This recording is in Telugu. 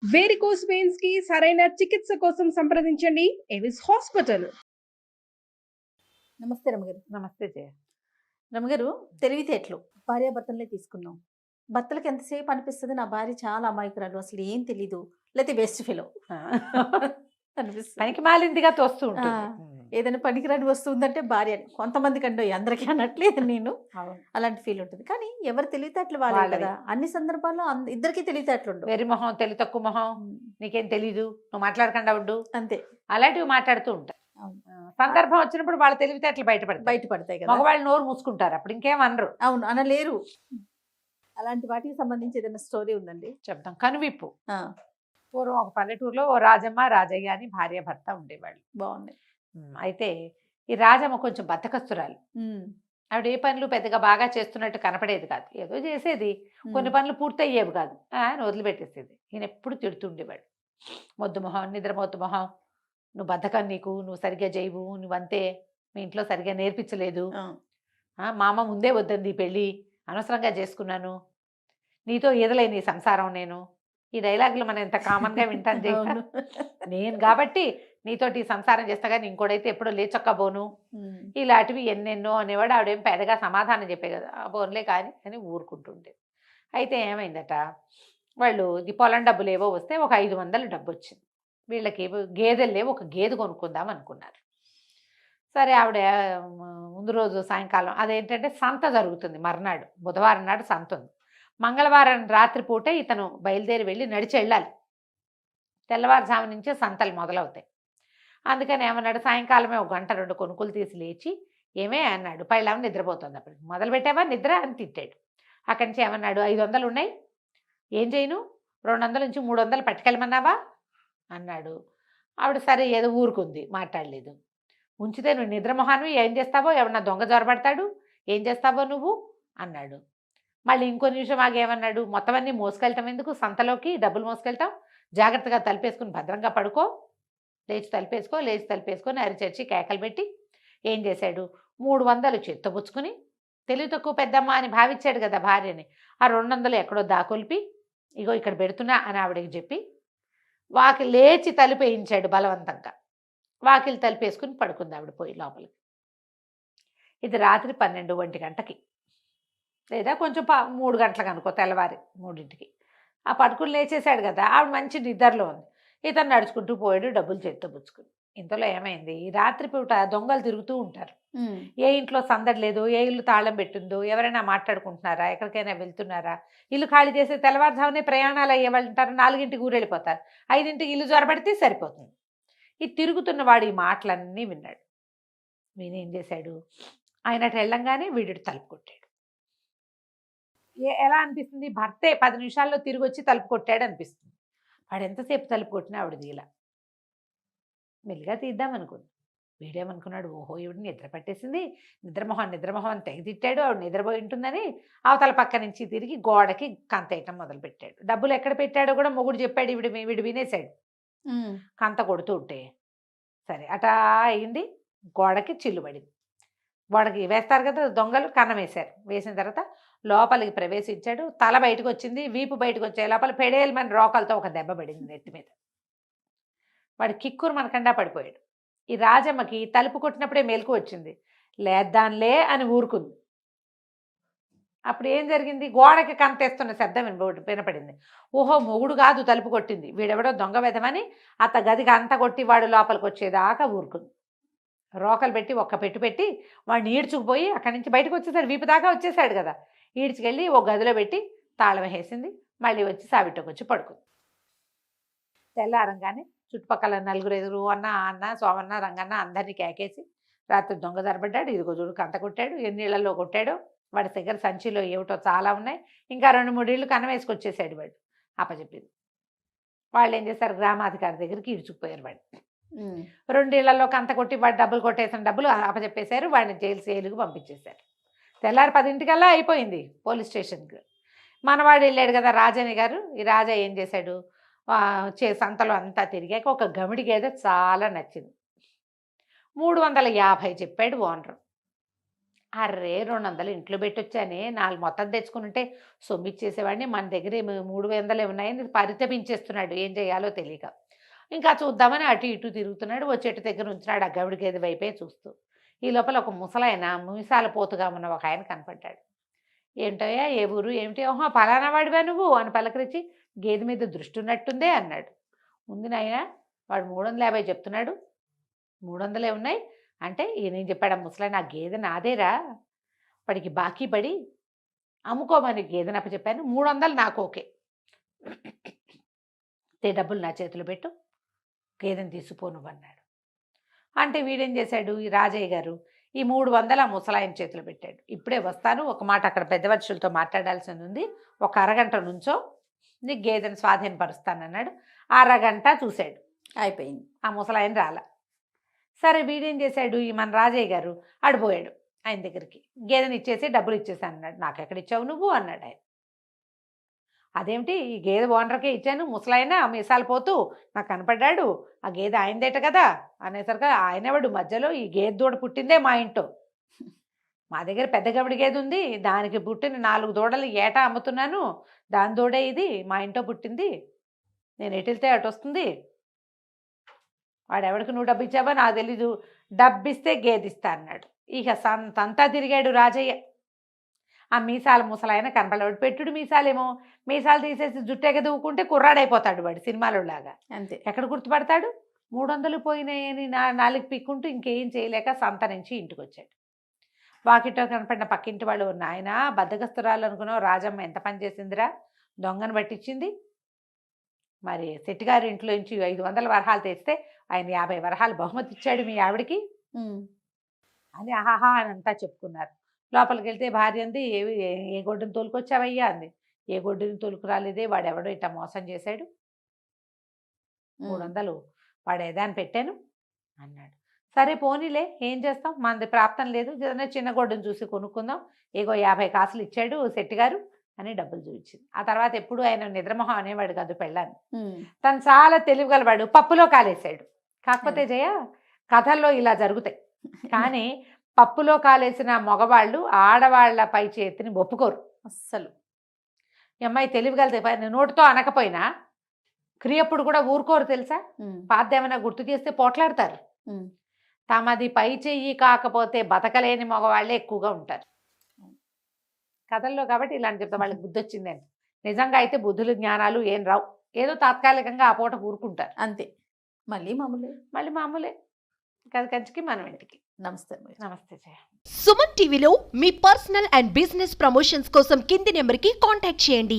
వేరికోస్ వెయిన్స్ కి సరైన చికిత్స కోసం సంప్రదించండి ఎవిస్ హాస్పిటల్. నమస్తే రమగారు. నమస్తే జయ. రమగారు, తెలివితేటలు భార్యాభర్తలనే తీసుకున్నాం. భర్తలకు ఎంతసేపు అనిపిస్తుంది నా భార్య చాలా అమాయకురాలు, అసలు ఏం తెలీదు, లేకపోతే బెస్ట్ ఫెలో అనిపిస్తుంది. పనికి మాలిందిగా తోస్తూ ఆ, ఉంటుంది. ఏదైనా పనికిరాని వస్తుందంటే భార్య అని. కొంతమంది కంటే అందరికీ అనట్లేదు నేను, అవును. అలాంటి ఫీల్ ఉంటుంది. కానీ ఎవరు తెలివితేటలు వాళ్ళే వాళ్ళవి. కదా. అన్ని సందర్భాల్లో ఇద్దరికి తెలివితేటలు ఉండవు. వెర్రి మొహం, తెలి తక్కువ మొహం, నీకేం తెలీదు, నువ్వు మాట్లాడకుండా ఉండు, అంతే. అలాంటివి మాట్లాడుతూ ఉంటారు. అవును. సందర్భం వచ్చినప్పుడు వాళ్ళ తెలివితేటలు బయటపడతాయి కదా. మగవాళ్ళు నోరు మూసుకుంటారు, అప్పుడు ఇంకేం అనరు. అవును, అనలేరు. అలాంటి వాటికి సంబంధించి ఏదైనా స్టోరీ ఉందండి? చెప్తాం. కనువిప్పు. ఆ, పూర్వం ఒక పల్లెటూరులో ఓ రాజమ్మ రాజయ్య అని భార్య భర్త ఉండేవాళ్ళు. బాగుంది. అయితే ఈ రాజమ్మ కొంచెం బద్ధకస్తురాలు. ఆవిడ ఏ పనులు పెద్దగా బాగా చేస్తున్నట్టు కనపడేది కాదు, ఏదో చేసేది, కొన్ని పనులు పూర్తయ్యేవి కాదు, ఆయన వదిలిపెట్టేసేది. ఈయన ఎప్పుడు తిడుతుండేవాడు. మొద్దు మొహం, నిద్రమొద్దు మొహం, నువ్వు బద్ధకం, నీకు నువ్వు సరిగ్గా చేయవు, నువ్వంతే, మీ ఇంట్లో సరిగ్గా నేర్పించలేదు, మా అమ్మ ముందే వద్దంది ఈ పెళ్ళి, అనవసరంగా చేసుకున్నాను, నీతో ఈదలేని సంసారం నేను. ఈ డైలాగులు మనం ఎంత కామన్గా వింటాను చేయ. నేను కాబట్టి నీతోటి సంసారం చేస్తా కానీ ఇంకోటైతే ఎప్పుడో లేచొక్కబోను, ఇలాంటివి ఎన్నెన్నో అనేవాడు. ఆవిడేం పెద్దగా సమాధానం చెప్పే కదా, బోన్లే కానీ అని ఊరుకుంటుండే. అయితే ఏమైందట, వాళ్ళు ఈ పొలం డబ్బులు ఏవో వస్తే ఒక 500 డబ్బు వచ్చింది. వీళ్ళకి గేదెలు లేవు, ఒక గేదె కొనుక్కుందాం అనుకున్నారు. సరే ఆవిడ ముందు రోజు సాయంకాలం, అదేంటంటే సంత జరుగుతుంది మర్నాడు, బుధవారం నాడు సంత ఉంది. మంగళవారం రాత్రిపూటే ఇతను బయలుదేరి వెళ్ళి నడిచి వెళ్ళాలి, తెల్లవారుజాము నుంచే సంతలు మొదలవుతాయి. అందుకని ఏమన్నాడు, సాయంకాలమే 1 గంట 2 కొనుక్కులు తీసి లేచి, ఏమే అన్నాడు, పైలామ నిద్రపోతుంది. అప్పుడు మొదలు పెట్టావా నిద్ర అని తిట్టాడు. అక్కడి నుంచి ఏమన్నాడు, 500 ఉన్నాయి, ఏం చేయను, 200 నుంచి 300 పట్టుకెళ్ళమన్నావా అన్నాడు. ఆవిడ సరే ఏదో ఊరుకుంది, మాట్లాడలేదు. ఉంచితే నువ్వు నిద్రమొహాన్ని ఏం చేస్తావో, ఎవరన్నా దొంగ జొరబడతాడు, ఏం చేస్తావో నువ్వు అన్నాడు. మళ్ళీ ఇంకో నిమిషం ఆగేమన్నాడు, మొత్తం అన్నీ మోసుకెళ్తాం ఎందుకు, సంతలోకి డబ్బులు మోసుకెళ్తాం, జాగ్రత్తగా తలుపేసుకుని భద్రంగా పడుకో, లేచి తలుపేసుకొని అరిచర్చి కేకలు పెట్టి ఏం చేశాడు, 300 చేత్తబుచ్చుకుని, తెలివి తక్కువ పెద్దమ్మ అని భావించాడు కదా భార్యని, ఆ 200 ఎక్కడో దాకొల్పి ఇగో ఇక్కడ పెడుతున్నా అని ఆవిడకి చెప్పి వాకిలి లేచి తలుపేయించాడు బలవంతంగా. వాకిలి తలుపేసుకుని పడుకుంది ఆవిడ పోయి లోపలికి. ఇది రాత్రి 12-1 గంటకి, లేదా కొంచెం 3 గంటలకు అనుకో, తెల్లవారి 3ంటికి. ఆ పడుకుని లేచేశాడు కదా, ఆవిడ మంచి నిద్రలో ఉంది. ఇతను నడుచుకుంటూ పోయాడు డబ్బులు చేత్తో పుచ్చుకుని. ఇంతలో ఏమైంది, రాత్రిపూట దొంగలు తిరుగుతూ ఉంటారు, ఏ ఇంట్లో సందడి లేదు, ఏ ఇల్లు తాళం పెట్టిందో, ఎవరైనా మాట్లాడుకుంటున్నారా, ఎక్కడికైనా వెళ్తున్నారా, ఇల్లు ఖాళీ చేసి తెల్లవారుజామునే ప్రయాణాలు అయ్యేవాళ్ళు ఉంటారు, 4ంటికి ఊరెళ్ళిపోతారు, 5ంటికి ఇల్లు జ్వరబడితే సరిపోతుంది. ఈ తిరుగుతున్నవాడు ఈ మాటలన్నీ విన్నాడు. విని ఏం చేశాడు, ఆయన వెళ్ళంగానే వీడు తలుపు కొట్టాడు. ఎలా అనిపిస్తుంది, భర్తే 10 నిమిషాల్లో తిరిగి వచ్చి తలుపు కొట్టాడు అనిపిస్తుంది. వాడు ఎంతసేపు తలుపు కొట్టినా ఆవిడ తీలా. మెల్లిగా తీద్దామనుకుంది. వీడేమనుకున్నాడు, ఓహో ఈవిడ నిద్ర పట్టేసింది, నిద్రమొహం అని తెగ తిట్టాడు, ఆవిడ నిద్రపోయి ఉంటుందని అవతల పక్క నుంచి తిరిగి గోడకి కంతేయటం మొదలుపెట్టాడు. డబ్బులు ఎక్కడ పెట్టాడో కూడా మొగుడు చెప్పాడు, వీడు వినేశాడు. కంత కొడుతూ ఉంటే సరే అటా అయింది, గోడకి చిల్లు పడింది. గోడకి వేస్తారు కదా దొంగలు, కన్నం వేశారు. వేసిన తర్వాత లోపలికి ప్రవేశించాడు. తల బయటకు వచ్చింది, వీపు బయటకు వచ్చే లోపల పెడేలమని రోకలతో ఒక దెబ్బ పడింది నెత్తి మీద. వాడు కిక్కురు మనకండా పడిపోయాడు. ఈ రాజమ్మకి తలుపు కొట్టినప్పుడే మెలకు వచ్చింది, లేద్దాన్లే అని ఊరుకుంది. అప్పుడు ఏం జరిగింది, గోడకి కంతేస్తున్న శబ్దం వినపడింది. ఓహో మొగుడు కాదు తలుపు కొట్టింది, వీడెవడో దొంగ వెధమని అత్త గదికి అంత కొట్టి వాడు లోపలికి వచ్చేదాకా ఊరుకుంది. రోకలు పెట్టి ఒక్క పెట్టి వాడిని ఈడ్చుకుపోయి అక్కడి నుంచి బయటకు వచ్చేసాడు, వీపు దాకా వచ్చేసాడు కదా, ఈడ్చుకెళ్ళి ఒక గదిలో పెట్టి తాళం వేసింది. మళ్ళీ వచ్చి సావిట్లోకి వచ్చి పడుకుంది. తెల్లారంగానే చుట్టుపక్కల 4 అన్న సోమన్న రంగన్న అందరినీ కేకేసి, రాత్రి దొంగ జరబడ్డాడు, ఇదిగో చూడు కంత కొట్టాడు, ఎన్ని ఇళ్లలో కొట్టాడో, వాడి దగ్గర సంచిలో ఏమిటో చాలా ఉన్నాయి, ఇంకా 2-3 ఇళ్ళు కన్నం వేసుకొచ్చేసాడు వాడు అప్పచెప్పింది. వాళ్ళు ఏం చేశారు, గ్రామాధికారి దగ్గరికి ఈడ్చుకుపోయారు. వాడు 2 ఇళ్లలో కంత కొట్టి వాడు డబ్బులు కొట్టేసిన డబ్బులు అప్పచెప్పేశారు. వాడిని జైలుకి పంపించేశారు. తెల్లారి 10ంటికల్లా అయిపోయింది పోలీస్ స్టేషన్కి. మనవాడు వెళ్ళాడు కదా రాజని గారు. ఈ రాజా ఏం చేశాడు, సంతలో అంతా తిరిగాక ఒక గమిడి గేదె చాలా నచ్చింది, 350 చెప్పాడు ఓనరు. అర్రే 200 ఇంట్లో పెట్టొచ్చానే 4 మొత్తం తెచ్చుకుని ఉంటే సొమ్మిచ్చేసేవాడిని. మన దగ్గర 300 ఉన్నాయని పరితపించేస్తున్నాడు ఏం చేయాలో తెలియక. ఇంకా చూద్దామని అటు ఇటు తిరుగుతున్నాడు. ఓ చెట్టు దగ్గర ఉంచినాడు ఆ గవిడి గేదె వైపే చూస్తూ. ఈ లోపల ఒక ముసలాయన మీసాల పోతుగా ఉన్న ఒక ఆయన కనపడ్డాడు. ఏంటయ్యా ఏ ఊరు ఏమిటి? ఓహో పలానా వాడివా నువ్వు అని పలకరించి, గేదె మీద దృష్టి ఉన్నట్టుందే అన్నాడు. ఉంది నాయనా వాడు 350 చెప్తున్నాడు, 300 ఉన్నాయి అంటే ఈయనేం చెప్పాడు ఆ ముసలాయన, ఆ గేదె నాదేరా, వాడికి బాకీ పడి అమ్ముకోమని గేదెని అప్పచెప్పాను, 300 నాకు ఓకే, డబ్బులు నా చేతిలో పెట్టు, గేదెని తీసుకుపో నువ్వు అన్నాడు. అంటే వీడేం చేశాడు ఈ రాజయ్య గారు, ఈ 300 ఆ ముసలాయన చేతిలో పెట్టాడు. ఇప్పుడే వస్తాను, ఒక మాట అక్కడ పెద్ద మనుషులతో మాట్లాడాల్సింది ఉంది, ఒక అరగంట నుంచో నీకు గేదెని స్వాధీనపరుస్తానన్నాడు. అరగంట చూశాడు, అయిపోయింది. ఆ ముసలాయన రాల. సరే వీడేం చేశాడు ఈ మన రాజయ్య గారు ఆడిపోయాడు ఆయన దగ్గరికి, గేదెని ఇచ్చేసి డబ్బులు ఇచ్చేసాను అన్నాడు. నాకు ఎక్కడ ఇచ్చావు నువ్వు అన్నాడు ఆయన. అదేమిటి ఈ గేదె ఓనర్కే ఇచ్చాను, ముసలాయన మీసాలు పోతూ నాకు కనపడ్డాడు, ఆ గేదె ఆయనదేట కదా అనేసరికి ఆయనవాడు మధ్యలో ఈ గేదె దూడ పుట్టిందే మా ఇంట్లో, మా దగ్గర పెద్ద గవిడి గేదె ఉంది, దానికి పుట్టిన 4 దూడలు ఏటా అమ్ముతున్నాను, దాని దూడే ఇది మా ఇంట్లో పుట్టింది, నేను ఎటు వెళ్తే అటు వస్తుంది, వాడెవడికి నువ్వు డబ్బు ఇచ్చావా నాకు తెలీదు, డబ్బిస్తే గేదిస్తా అన్నాడు. ఇక సంతంతా తిరిగాడు రాజయ్య. ఆ మీసాల ముసలాయన కనపడవాడు, పెట్టుడు మీసాలేమో, మీసాలు తీసేసి జుట్టెగ దూకుంటే కుర్రాడైపోతాడు వాడు సినిమాలో లాగా. అంతే. ఎక్కడ గుర్తుపడతాడు? 300 పోయినాయని నాలుగు పిక్కుంటూ ఇంకేం చేయలేక సంత నుంచి ఇంటికి వచ్చాడు. వాకిట్లో కనపడిన పక్కింటి వాళ్ళు, నాయన బద్దగస్తురాలు అనుకున్నావు, రాజమ్మ ఎంత పని చేసిందిరా, దొంగను పట్టించింది, మరి శెట్టిగారి ఇంట్లో నుంచి 500 వరహాలు తెస్తే ఆయన 50 వరహాలు బహుమతి ఇచ్చాడు మీ ఆవిడికి అని ఆహాహా అని అంతా చెప్పుకున్నారు. లోపలికి వెళ్తే భార్య అంది, ఏ గొడ్డుని తోలుకొచ్చావయ్యా అంది. ఏ గొడ్డుని తోలుకు రాలేదే, వాడెవడో ఇట్లా మోసం చేశాడు, 300 వాడు ఏదాన్ని పెట్టాను అన్నాడు. సరే పోనీలే ఏం చేస్తాం, మనది ప్రాప్తం లేదు, ఏదైనా చిన్న గొడ్డును చూసి కొనుక్కుందాం, ఏగో 50 కాసులు ఇచ్చాడు శెట్టిగారు అని డబ్బులు చూపించింది. ఆ తర్వాత ఎప్పుడు ఆయన నిద్రమొహం అనేవాడు కాదు పెళ్ళాన్ని, తను చాలా తెలివిగలవాడు, పప్పులో కాలేశాడు. కాకపోతే జయ కథల్లో ఇలా జరుగుతాయి, కానీ పప్పులో కాలేసిన మగవాళ్ళు ఆడవాళ్ల పై చేతిని ఒప్పుకోరు అస్సలు. ఈ అమ్మాయి తెలివిగలదే, నోటితో అనకపోయినా క్రియప్పుడు కూడా ఊరుకోరు తెలుసా, పాదేమైనా గుర్తు చేస్తే పోట్లాడతారు. తమది పై చెయ్యి కాకపోతే బతకలేని మగవాళ్లే ఎక్కువగా ఉంటారు కథల్లో. కాబట్టి ఇలాంటి చెప్తా వాళ్ళకి బుద్ధి వచ్చిందని, నిజంగా అయితే బుద్ధులు జ్ఞానాలు ఏం రావు, ఏదో తాత్కాలికంగా ఆ పూట ఊరుకుంటారు అంతే. మళ్ళీ మామూలే కంచికి మనం ఇంటికి. నమస్తే. నమస్తే జయ. సుమన్ టీవీలో మీ పర్సనల్ అండ్ బిజినెస్ ప్రమోషన్స్ కోసం కింది నెంబర్కి కాంటాక్ట్ చేయండి.